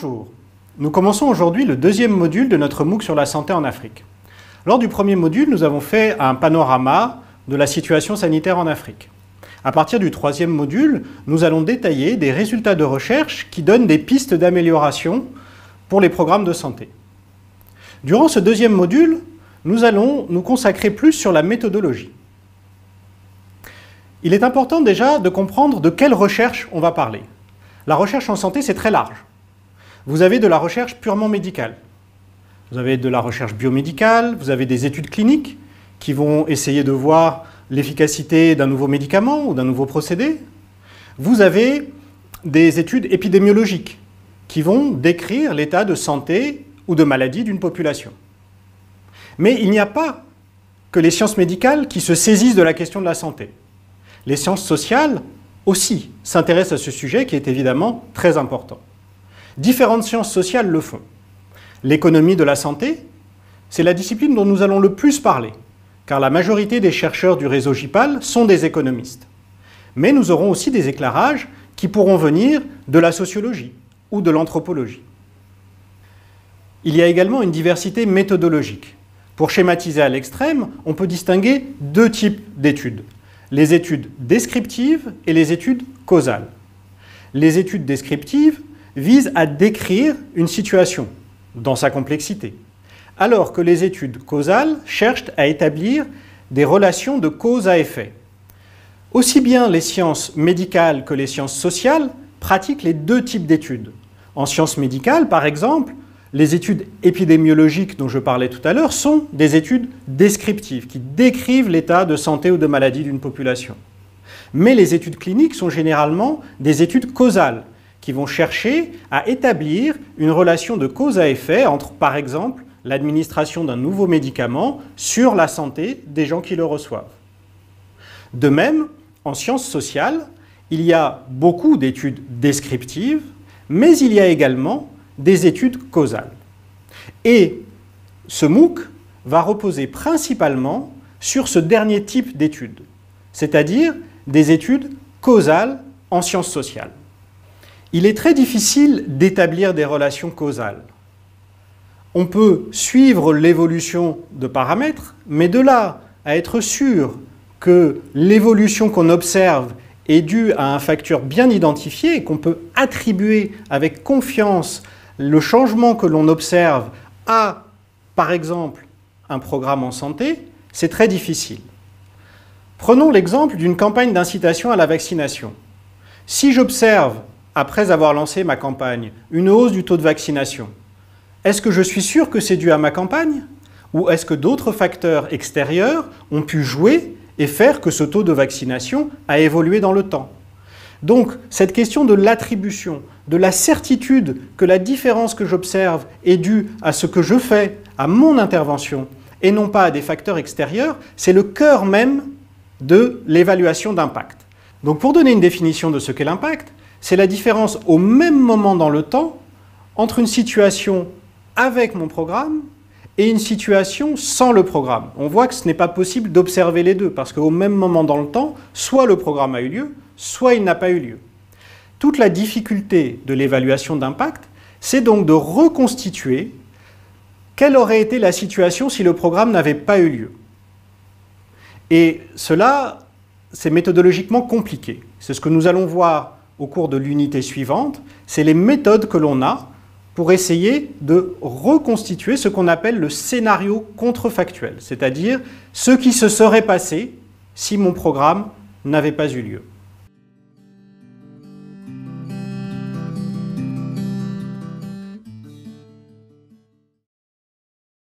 Bonjour, nous commençons aujourd'hui le deuxième module de notre MOOC sur la santé en Afrique. Lors du premier module, nous avons fait un panorama de la situation sanitaire en Afrique. À partir du troisième module, nous allons détailler des résultats de recherche qui donnent des pistes d'amélioration pour les programmes de santé. Durant ce deuxième module, nous allons nous consacrer plus sur la méthodologie. Il est important déjà de comprendre de quelle recherche on va parler. La recherche en santé, c'est très large. Vous avez de la recherche purement médicale. Vous avez de la recherche biomédicale, vous avez des études cliniques qui vont essayer de voir l'efficacité d'un nouveau médicament ou d'un nouveau procédé. Vous avez des études épidémiologiques qui vont décrire l'état de santé ou de maladie d'une population. Mais il n'y a pas que les sciences médicales qui se saisissent de la question de la santé. Les sciences sociales aussi s'intéressent à ce sujet qui est évidemment très important. Différentes sciences sociales le font. L'économie de la santé, c'est la discipline dont nous allons le plus parler, car la majorité des chercheurs du réseau GIPAL sont des économistes. Mais nous aurons aussi des éclairages qui pourront venir de la sociologie ou de l'anthropologie. Il y a également une diversité méthodologique. Pour schématiser à l'extrême, on peut distinguer deux types d'études. Les études descriptives et les études causales. Les études descriptives visent à décrire une situation dans sa complexité, alors que les études causales cherchent à établir des relations de cause à effet. Aussi bien les sciences médicales que les sciences sociales pratiquent les deux types d'études. En sciences médicales, par exemple, les études épidémiologiques dont je parlais tout à l'heure sont des études descriptives qui décrivent l'état de santé ou de maladie d'une population. Mais les études cliniques sont généralement des études causales qui vont chercher à établir une relation de cause à effet entre, par exemple, l'administration d'un nouveau médicament sur la santé des gens qui le reçoivent. De même, en sciences sociales, il y a beaucoup d'études descriptives, mais il y a également des études causales. Et ce MOOC va reposer principalement sur ce dernier type d'études, c'est-à-dire des études causales en sciences sociales. Il est très difficile d'établir des relations causales. On peut suivre l'évolution de paramètres, mais de là à être sûr que l'évolution qu'on observe est due à un facteur bien identifié et qu'on peut attribuer avec confiance le changement que l'on observe à, par exemple, un programme en santé, c'est très difficile. Prenons l'exemple d'une campagne d'incitation à la vaccination. Si j'observe, après avoir lancé ma campagne, une hausse du taux de vaccination, est-ce que je suis sûr que c'est dû à ma campagne? Ou est-ce que d'autres facteurs extérieurs ont pu jouer et faire que ce taux de vaccination a évolué dans le temps? Donc, cette question de l'attribution, de la certitude que la différence que j'observe est due à ce que je fais, à mon intervention, et non pas à des facteurs extérieurs, c'est le cœur même de l'évaluation d'impact. Donc, pour donner une définition de ce qu'est l'impact, c'est la différence au même moment dans le temps entre une situation avec mon programme et une situation sans le programme. On voit que ce n'est pas possible d'observer les deux, parce qu'au même moment dans le temps, soit le programme a eu lieu, soit il n'a pas eu lieu. Toute la difficulté de l'évaluation d'impact, c'est donc de reconstituer quelle aurait été la situation si le programme n'avait pas eu lieu. Et cela, c'est méthodologiquement compliqué. C'est ce que nous allons voir au cours de l'unité suivante, c'est les méthodes que l'on a pour essayer de reconstituer ce qu'on appelle le scénario contrefactuel, c'est-à-dire ce qui se serait passé si mon programme n'avait pas eu lieu.